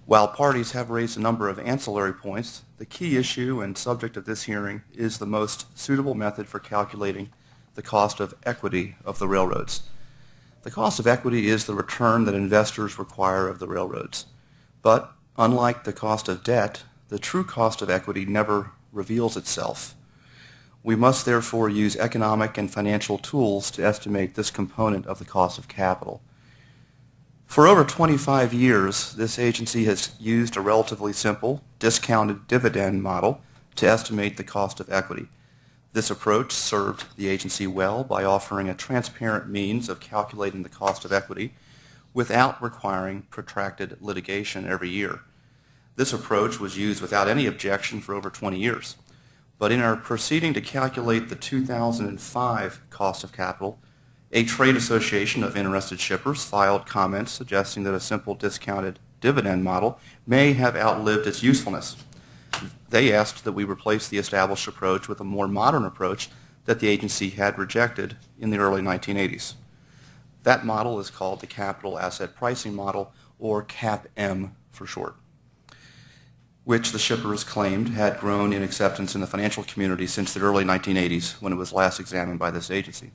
While parties have raised a number of ancillary points, the key issue and subject of this hearing is the most suitable method for calculating the cost of equity of the railroads. The cost of equity is the return that investors require of the railroads. But unlike the cost of debt, the true cost of equity never reveals itself. We must therefore use economic and financial tools to estimate this component of the cost of capital. For over 25 years, this agency has used a relatively simple, discounted dividend model to estimate the cost of equity. This approach served the agency well by offering a transparent means of calculating the cost of equity without requiring protracted litigation every year. This approach was used without any objection for over 20 years. But in our proceeding to calculate the 2005 cost of capital, a trade association of interested shippers filed comments suggesting that a simple discounted dividend model may have outlived its usefulness. They asked that we replace the established approach with a more modern approach that the agency had rejected in the early 1980s. That model is called the Capital Asset Pricing Model, or CAPM for short, which the shippers claimed had grown in acceptance in the financial community since the early 1980s when it was last examined by this agency.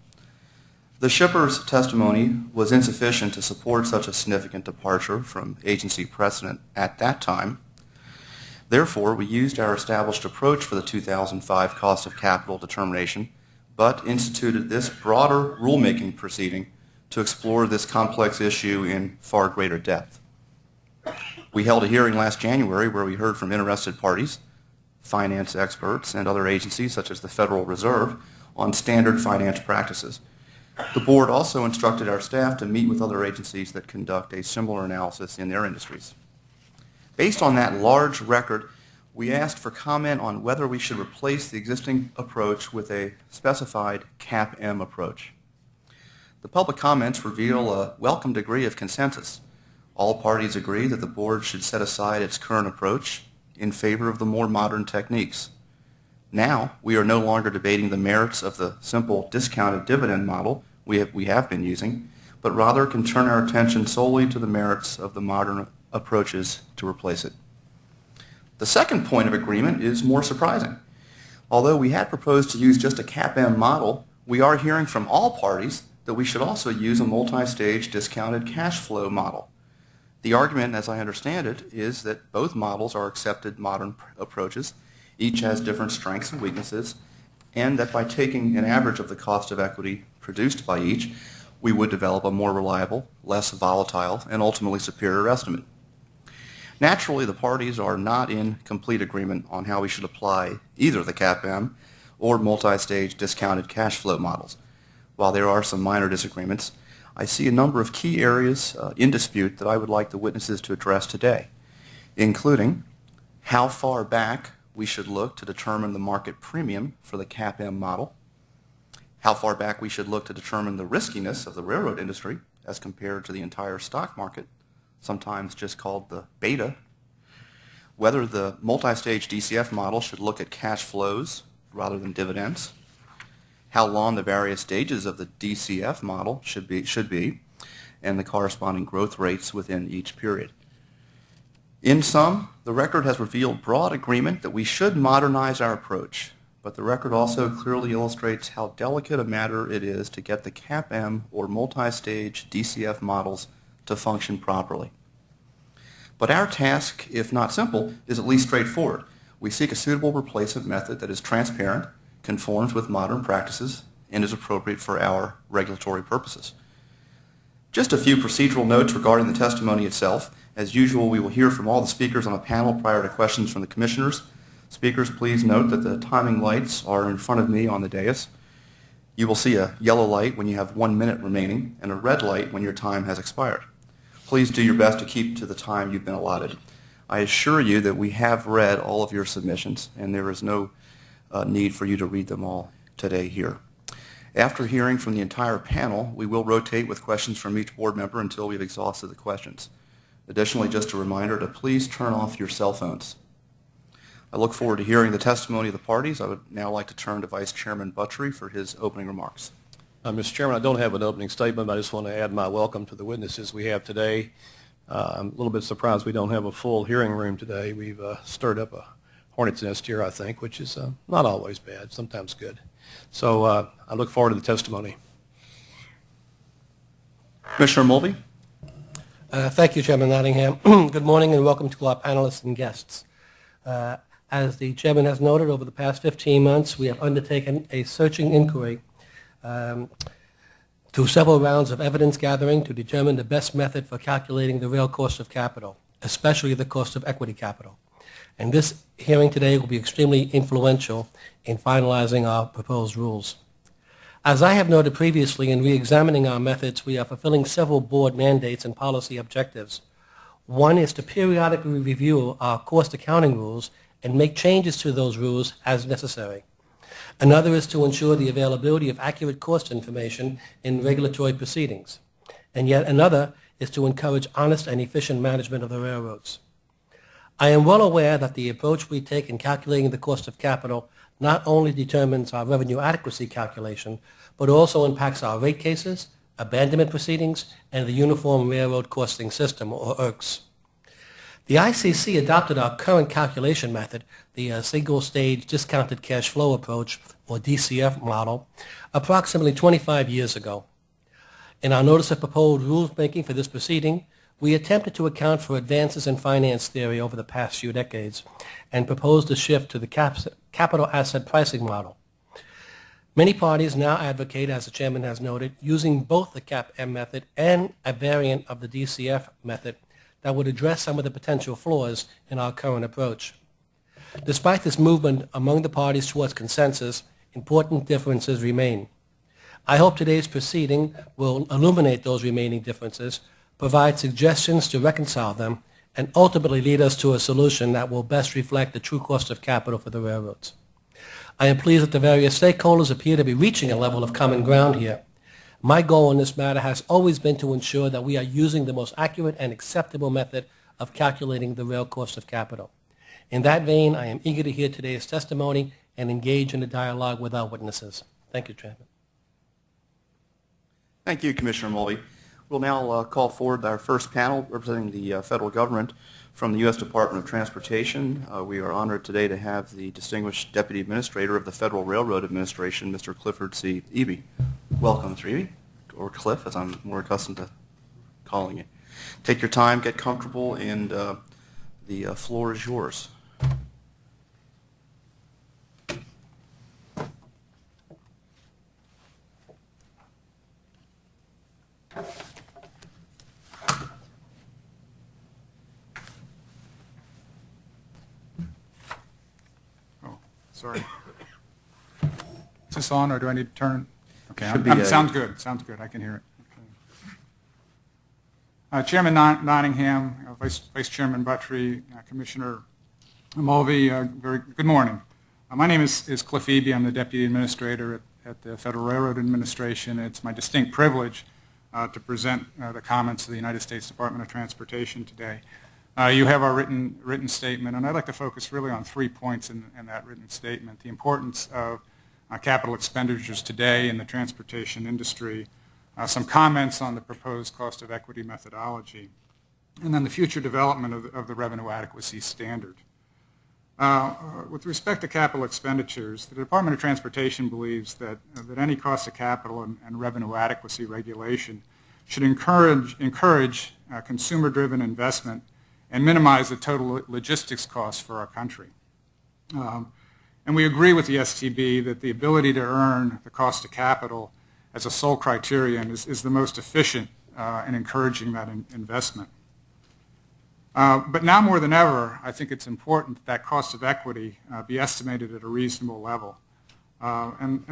The shippers' testimony was insufficient to support such a significant departure from agency precedent at that time. Therefore, we used our established approach for the 2005 cost of capital determination, but instituted this broader rulemaking proceeding to explore this complex issue in far greater depth. We held a hearing last January where we heard from interested parties, finance experts, and other agencies such as the Federal Reserve on standard finance practices. The board also instructed our staff to meet with other agencies that conduct a similar analysis in their industries. Based on that large record, we asked for comment on whether we should replace the existing approach with a specified CAPM approach. The public comments reveal a welcome degree of consensus. All parties agree that the board should set aside its current approach in favor of the more modern techniques. Now, we are no longer debating the merits of the simple discounted dividend model we have been using, but rather can turn our attention solely to the merits of the modern approaches to replace it. The second point of agreement is more surprising. Although we had proposed to use just a CAPM model, we are hearing from all parties that we should also use a multi-stage discounted cash flow model. The argument, as I understand it, is that both models are accepted modern approaches. Each has different strengths and weaknesses, and that by taking an average of the cost of equity produced by each, we would develop a more reliable, less volatile, and ultimately superior estimate. Naturally, the parties are not in complete agreement on how we should apply either the CAPM or multi-stage discounted cash flow models. While there are some minor disagreements, I see a number of key areas in dispute that I would like the witnesses to address today, including how far back we should look to determine the market premium for the CAPM model, how far back we should look to determine the riskiness of the railroad industry as compared to the entire stock market, sometimes just called the beta, whether the multi-stage DCF model should look at cash flows rather than dividends, how long the various stages of the DCF model should be, and the corresponding growth rates within each period. In sum, the record has revealed broad agreement that we should modernize our approach, but the record also clearly illustrates how delicate a matter it is to get the CAPM or multi-stage DCF models to function properly. But our task, if not simple, is at least straightforward. We seek a suitable replacement method that is transparent, conforms with modern practices, and is appropriate for our regulatory purposes. Just a few procedural notes regarding the testimony itself. As usual, we will hear from all the speakers on the panel prior to questions from the commissioners. Speakers, please note that the timing lights are in front of me on the dais. You will see a yellow light when you have 1 minute remaining and a red light when your time has expired. Please do your best to keep to the time you've been allotted. I assure you that we have read all of your submissions, and there is no need for you to read them all today here. After hearing from the entire panel, we will rotate with questions from each board member until we've exhausted the questions. Additionally, just a reminder to please turn off your cell phones. I look forward to hearing the testimony of the parties. I would now like to turn to Vice Chairman Buttrey for his opening remarks. Mr. Chairman, I don't have an opening statement, but I just want to add my welcome to the witnesses we have today. I'm a little bit surprised we don't have a full hearing room today. We've stirred up a hornet's nest here, I think, which is not always bad, sometimes good. So I look forward to the testimony. Commissioner Mulvey? Thank you, Chairman Nottingham. Good morning and welcome to our panelists and guests. As the Chairman has noted, over the past 15 months, we have undertaken a searching inquiry through several rounds of evidence gathering to determine the best method for calculating the real cost of capital, especially the cost of equity capital. And this hearing today will be extremely influential in finalizing our proposed rules. As I have noted previously, in re-examining our methods, we are fulfilling several board mandates and policy objectives. One is to periodically review our cost accounting rules and make changes to those rules as necessary. Another is to ensure the availability of accurate cost information in regulatory proceedings. And yet another is to encourage honest and efficient management of the railroads. I am well aware that the approach we take in calculating the cost of capital not only determines our revenue adequacy calculation, but also impacts our rate cases, abandonment proceedings, and the Uniform Railroad Costing System, or IRCS. The ICC adopted our current calculation method, the single-stage discounted cash flow approach, or DCF model, approximately 25 years ago. In our notice of proposed rulemaking for this proceeding, we attempted to account for advances in finance theory over the past few decades and proposed a shift to the capital asset pricing model. Many parties now advocate, as the Chairman has noted, using both the CAP-M method and a variant of the DCF method that would address some of the potential flaws in our current approach. Despite this movement among the parties towards consensus, important differences remain. I hope today's proceeding will illuminate those remaining differences, provide suggestions to reconcile them, and ultimately lead us to a solution that will best reflect the true cost of capital for the railroads. I am pleased that the various stakeholders appear to be reaching a level of common ground here. My goal in this matter has always been to ensure that we are using the most accurate and acceptable method of calculating the real cost of capital. In that vein, I am eager to hear today's testimony and engage in a dialogue with our witnesses. Thank you, Chairman. Thank you, Commissioner Mulvey. We'll now call forward our first panel representing the federal government from the U.S. Department of Transportation. We are honored today to have the distinguished Deputy Administrator of the Federal Railroad Administration, Mr. Clifford C. Eby. Welcome, Mr. Eby, or Cliff, as I'm more accustomed to calling it. Take your time, get comfortable, and the floor is yours. Sorry. Is this on, or do I need to turn? Okay, sounds good. Sounds good. I can hear it. Okay. Chairman Nottingham, Vice Chairman Buttry, Commissioner Mulvey, very good morning. My name is Cliff Eby. I'm the Deputy Administrator at the Federal Railroad Administration. It's my distinct privilege to present the comments of the United States Department of Transportation today. You have our written statement, and I'd like to focus really on 3 points in that written statement. The importance of capital expenditures today in the transportation industry, some comments on the proposed cost of equity methodology, and then the future development of the revenue adequacy standard. With respect to capital expenditures, the Department of Transportation believes that any cost of capital and revenue adequacy regulation should encourage consumer-driven investment and minimize the total logistics costs for our country. And we agree with the STB that the ability to earn the cost of capital as a sole criterion is the most efficient in encouraging that investment. But now more than ever, I think it's important that cost of equity be estimated at a reasonable level. And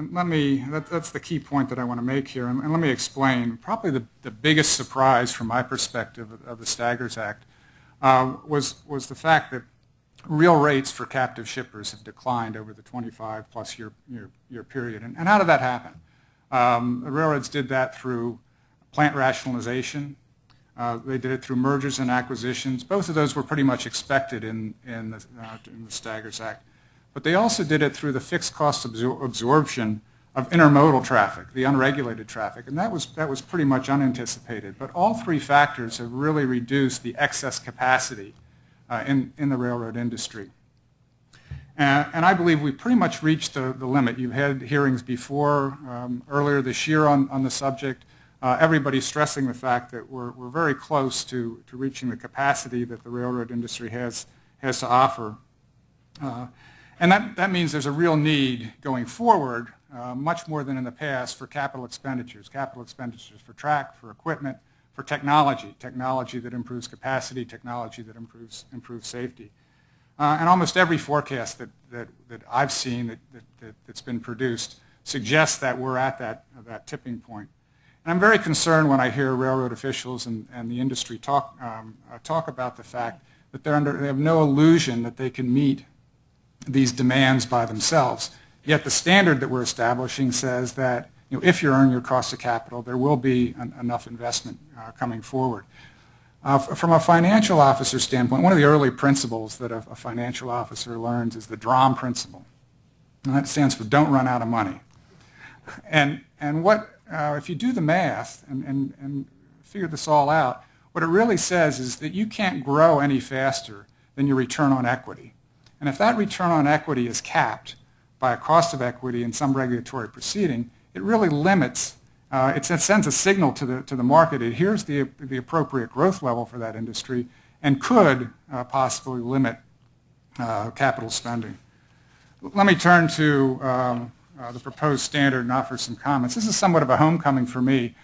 that's the key point that I want to make here, and let me explain. Probably the biggest surprise from my perspective of the Staggers Act was the fact that real rates for captive shippers have declined over the 25-plus year period. And how did that happen? The railroads did that through plant rationalization. They did it through mergers and acquisitions. Both of those were pretty much expected in the Staggers Act. But they also did it through the fixed cost absorption intermodal traffic, the unregulated traffic, and that was pretty much unanticipated. But all three factors have really reduced the excess capacity in the railroad industry. And I believe we pretty much reached the limit. You've had hearings before, earlier this year on the subject. Everybody's stressing the fact that we're very close to reaching the capacity that the railroad industry has to offer. And that means there's a real need going forward, much more than in the past, for capital expenditures for track, for equipment, for technology that improves capacity, technology that improves safety. And almost every forecast that I've seen that's been produced suggests that we're at that tipping point. And I'm very concerned when I hear railroad officials and the industry talk about the fact that they have no illusion that they can meet these demands by themselves. Yet the standard that we're establishing says that if you earn your cost of capital, there will be enough investment coming forward. From a financial officer standpoint, one of the early principles that a financial officer learns is the DROM principle. And that stands for don't run out of money. And if you do the math and figure this all out, what it really says is that you can't grow any faster than your return on equity. And if that return on equity is capped by a cost of equity in some regulatory proceeding, it really limits, it sends a signal to the market. Here's the appropriate growth level for that industry and could possibly limit capital spending. Let me turn to the proposed standard and offer some comments. This is somewhat of a homecoming for me.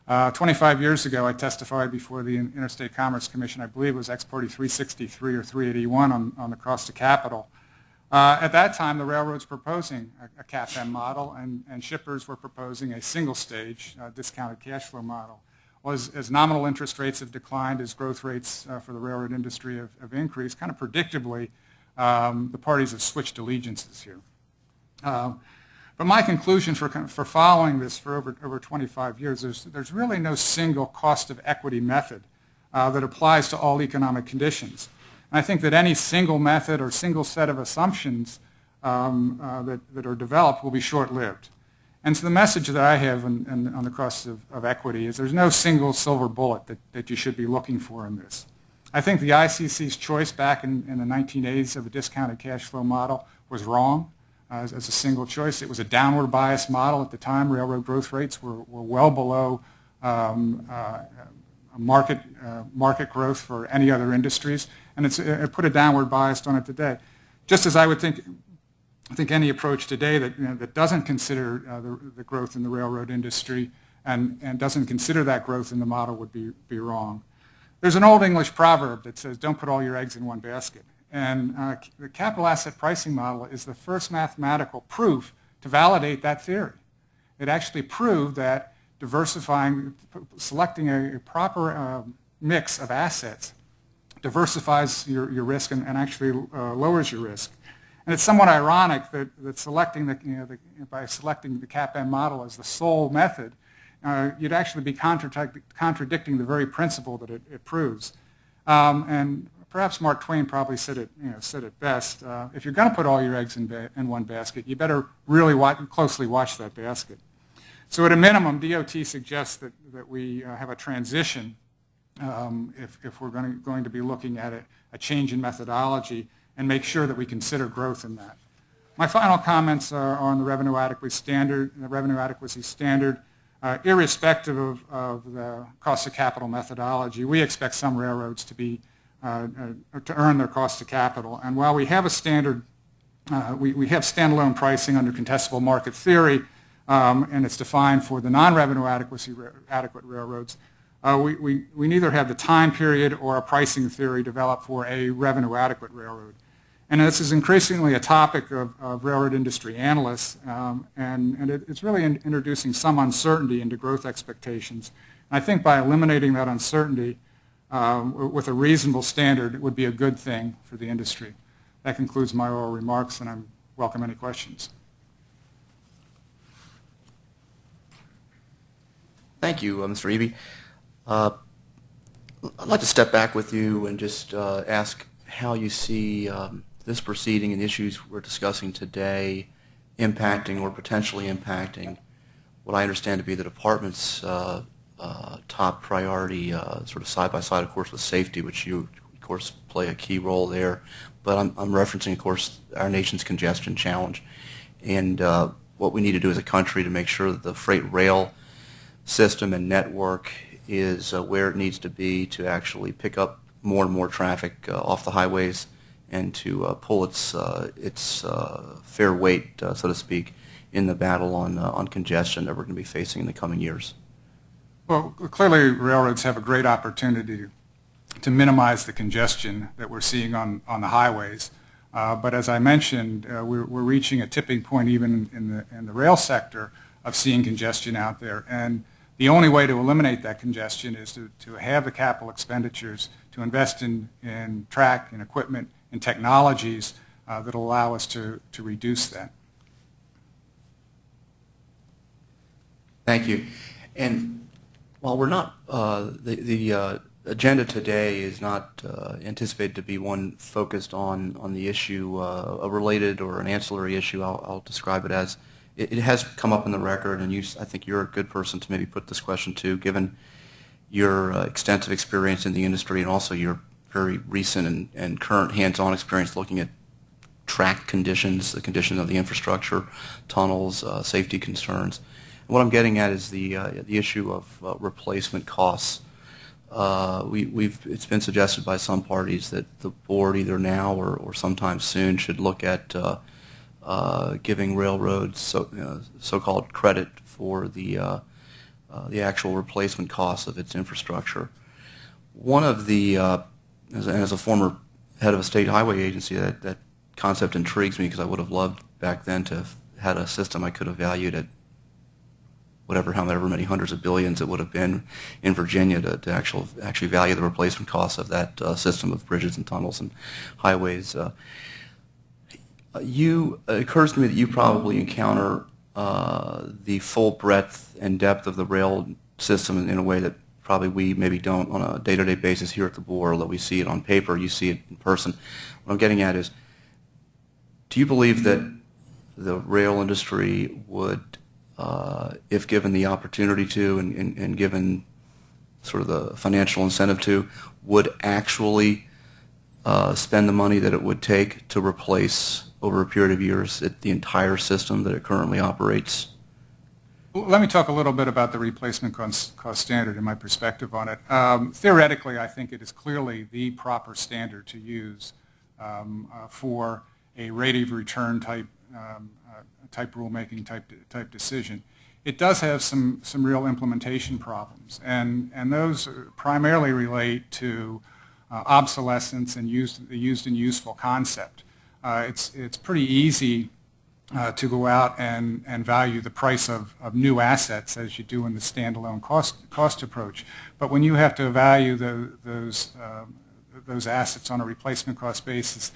25 years ago, I testified before the Interstate Commerce Commission. I believe it was Ex Parte 363 or 381 on the cost of capital. At that time, the railroads were proposing a CAPM model, and shippers were proposing a single-stage discounted cash flow model. Well, as nominal interest rates have declined, as growth rates for the railroad industry have increased, kind of predictably, the parties have switched allegiances here. But my conclusion for following this for over 25 years, there's really no single cost of equity method that applies to all economic conditions. And I think that any single method or single set of assumptions that are developed will be short-lived. And so the message that I have on the cost of equity is there's no single silver bullet that you should be looking for in this. I think the ICC's choice back in the 1980s of a discounted cash flow model was wrong. As a single choice. It was a downward bias model at the time. Railroad growth rates were well below market growth for any other industries, and it put a downward bias on it today. Just as I would think any approach today that doesn't consider the growth in the railroad industry and doesn't consider that growth in the model would be wrong. There's an old English proverb that says, "Don't put all your eggs in one basket." And the capital asset pricing model is the first mathematical proof to validate that theory. It actually proved that selecting a proper mix of assets diversifies your risk and actually lowers your risk. And it's somewhat ironic that by selecting the CAPM model as the sole method, you'd actually be contradicting the very principle that it proves. And perhaps Mark Twain probably said it best. If you're going to put all your eggs in one basket, you better really closely watch that basket. So at a minimum, DOT suggests that we have a transition if we're going to be looking at a change in methodology and make sure that we consider growth in that. My final comments are on the revenue adequacy standard. Irrespective of the cost of capital methodology, we expect some railroads to earn their cost of capital. And while we have a standard, we have standalone pricing under contestable market theory, and it's defined for the non-revenue adequate railroads. We neither have the time period or a pricing theory developed for a revenue adequate railroad. And this is increasingly a topic of railroad industry analysts, and it's really introducing some uncertainty into growth expectations. And I think by eliminating that uncertainty with a reasonable standard, it would be a good thing for the industry. That concludes my oral remarks, and I welcome any questions. Thank you, Mr. Eby. I'd like to step back with you and just ask how you see this proceeding and the issues we're discussing today impacting or potentially impacting what I understand to be the department's top priority, sort of side by side, of course, with safety, which you, of course, play a key role there. But I'm referencing, of course, our nation's congestion challenge, and what we need to do as a country to make sure that the freight rail system and network is where it needs to be to actually pick up more and more traffic off the highways and to pull its fair weight, so to speak, in the battle on congestion that we're going to be facing in the coming years. Well, clearly railroads have a great opportunity to minimize the congestion that we're seeing on the highways. But as I mentioned, we're reaching a tipping point even in the rail sector of seeing congestion out there. And the only way to eliminate that congestion is to have the capital expenditures to invest in track and equipment and technologies that will allow us to reduce that. Thank you. And while we're not, the agenda today is not anticipated to be one focused on the issue, a related or an ancillary issue, I'll describe it as. It has come up in the record, and I think you're a good person to maybe put this question to, given your extensive experience in the industry and also your very recent and current hands-on experience looking at track conditions, the condition of the infrastructure, tunnels, safety concerns. And what I'm getting at is the issue of replacement costs. It's been suggested by some parties that the board either now or sometime soon should look at giving railroads so-called credit for the actual replacement costs of its infrastructure. One of the, as a former head of a state highway agency, that concept intrigues me because I would have loved back then to have had a system I could have valued at however many hundreds of billions it would have been in Virginia to actually value the replacement costs of that system of bridges and tunnels and highways. It occurs to me that you probably encounter the full breadth and depth of the rail system in a way that probably we maybe don't on a day-to-day basis here at the board, although we see it on paper, you see it in person. What I'm getting at is, do you believe that the rail industry would, if given the opportunity to and given sort of the financial incentive to, would actually spend the money that it would take to replace over a period of years the entire system that it currently operates? Let me talk a little bit about the replacement cost standard and my perspective on it. Theoretically, I think it is clearly the proper standard to use for a rate of return type rulemaking type decision. It does have some real implementation problems, and those primarily relate to obsolescence and the used and useful concept. It's pretty easy to go out and value the price of new assets as you do in the standalone cost approach. But when you have to value those assets on a replacement cost basis,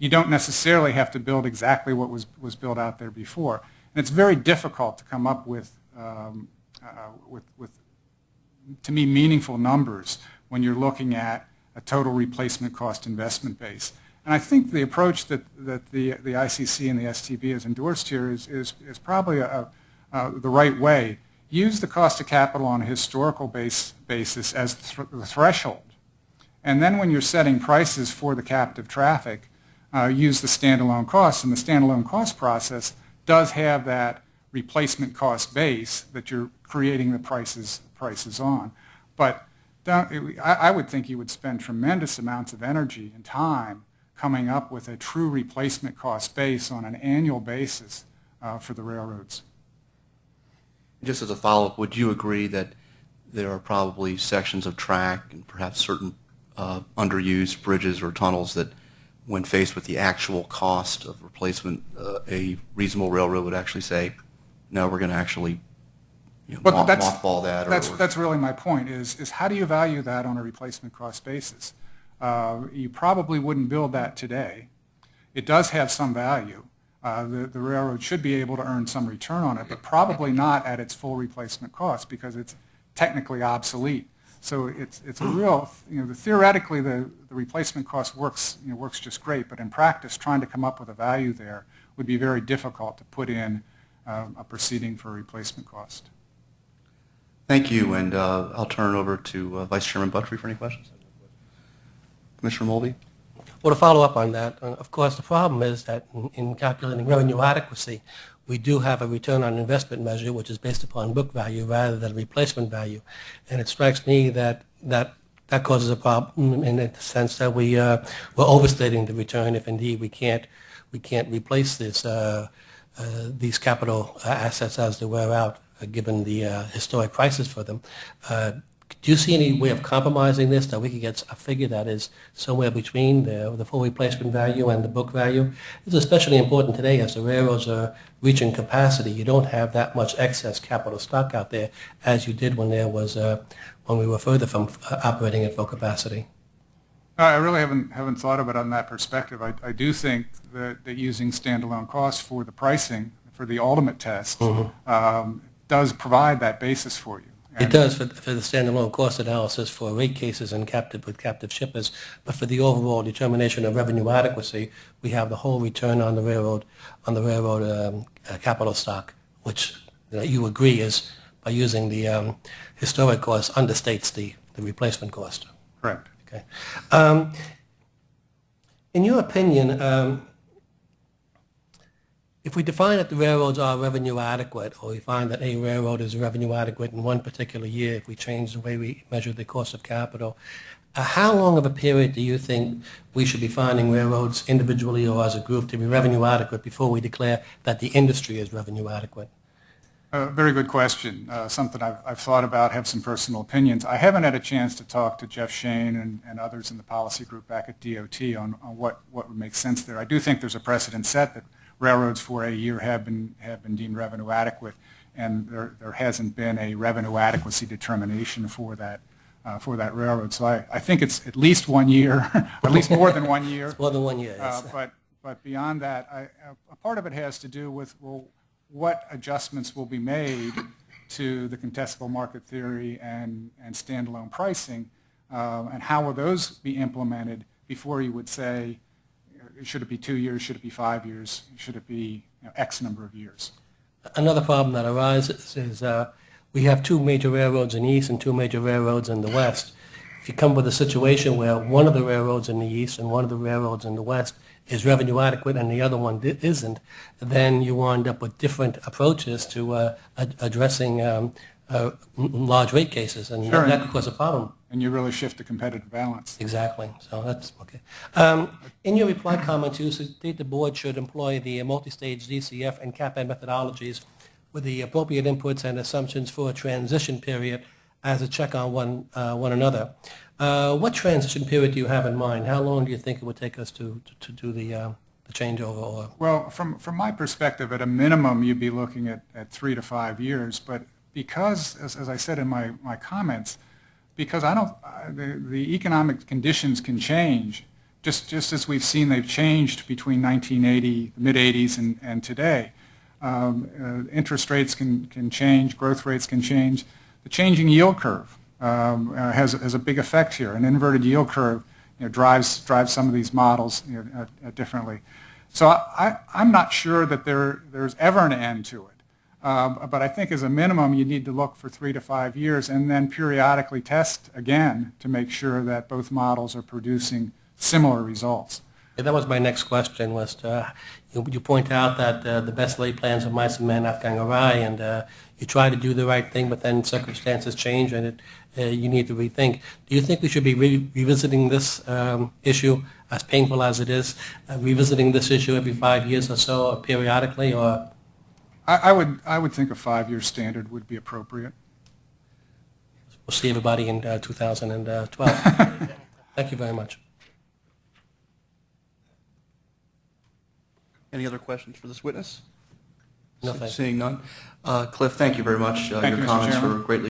you don't necessarily have to build exactly what was built out there before. And it's very difficult to come up with to me, meaningful numbers when you're looking at a total replacement cost investment base. And I think the approach that the ICC and the STB has endorsed here is probably the right way. Use the cost of capital on a historical basis as the threshold. And then when you're setting prices for the captive traffic, use the standalone costs. And the standalone cost process does have that replacement cost base that you're creating the prices on. But I would think you would spend tremendous amounts of energy and time coming up with a true replacement cost base on an annual basis for the railroads. Just as a follow-up, would you agree that there are probably sections of track and perhaps certain underused bridges or tunnels that, when faced with the actual cost of replacement, a reasonable railroad would actually say, no, we're going to actually mothball that? That's really my point, is how do you value that on a replacement cost basis? You probably wouldn't build that today. It does have some value. The railroad should be able to earn some return on it, but probably not at its full replacement cost because it's technically obsolete. So it's a real, theoretically the replacement cost works just great, but in practice trying to come up with a value there would be very difficult to put in a proceeding for replacement cost. Thank you, and I'll turn it over to Vice Chairman Buttry for any questions. Commissioner Mulvey? Well, to follow up on that, of course, the problem is that in calculating revenue adequacy, we do have a return on investment measure, which is based upon book value rather than replacement value. And it strikes me that causes a problem in the sense that we're overstating the return if indeed we can't replace these capital assets as they wear out, given the historic prices for them. Do you see any way of compromising this, that we could get a figure that is somewhere between the full replacement value and the book value? It's especially important today as the railroads are reaching capacity. You don't have that much excess capital stock out there as you did when we were further from operating at full capacity. I really haven't thought of it on that perspective. I do think that using standalone costs for the pricing, for the ultimate test, does provide that basis for you. It does for the standalone cost analysis for rate cases and with captive shippers, but for the overall determination of revenue adequacy, we have the whole return on the railroad capital stock, which you agree is, by using the historic cost, understates the replacement cost. Correct. Okay. In your opinion, if we define that the railroads are revenue adequate, or we find that a railroad is revenue adequate in one particular year, if we change the way we measure the cost of capital, how long of a period do you think we should be finding railroads individually or as a group to be revenue adequate before we declare that the industry is revenue adequate? Very good question. Something I've thought about, have some personal opinions. I haven't had a chance to talk to Jeff Shane and others in the policy group back at DOT on what would make sense there. I do think there's a precedent set that railroads for a year have been deemed revenue adequate, and there hasn't been a revenue adequacy determination for that railroad. So I think it's at least 1 year, at least more than 1 year. It's more than 1 year, yes. But beyond that, a part of it has to do with, well, what adjustments will be made to the contestable market theory and standalone pricing, and how will those be implemented before you would say, should it be 2 years, should it be 5 years, should it be X number of years? Another problem that arises is we have two major railroads in the east and two major railroads in the west. If you come with a situation where one of the railroads in the east and one of the railroads in the west is revenue adequate and the other one isn't, then you wind up with different approaches to addressing large rate cases, and sure, that could cause a problem. And you really shift the competitive balance. Exactly. So that's okay. In your reply comments, you state the board should employ the multi-stage DCF and CAPM methodologies with the appropriate inputs and assumptions for a transition period as a check on one another. What transition period do you have in mind? How long do you think it would take us to do the changeover? Or? Well, from my perspective, at a minimum, you'd be looking at 3 to 5 years. But because, as I said in my comments, because the economic conditions can change, just as we've seen they've changed between 1980, the mid-'80s, and today. Interest rates can change, growth rates can change. The changing yield curve has a big effect here. An inverted yield curve drives some of these models differently. So I'm not sure that there's ever an end to it. But I think as a minimum you need to look for 3 to 5 years and then periodically test again to make sure that both models are producing similar results. Yeah, that was my next question. You point out that the best laid plans of mice and men have gone awry, and you try to do the right thing, but then circumstances change and you need to rethink. Do you think we should be revisiting this issue, as painful as it is, revisiting this issue every 5 years or so, or periodically, or? I would think a 5-year standard would be appropriate. We'll see everybody in 2012. Thank you very much. Any other questions for this witness? No, thank you. Seeing none. Cliff, thank you very much. Thank you, Your Mr. comments Chairman. were greatly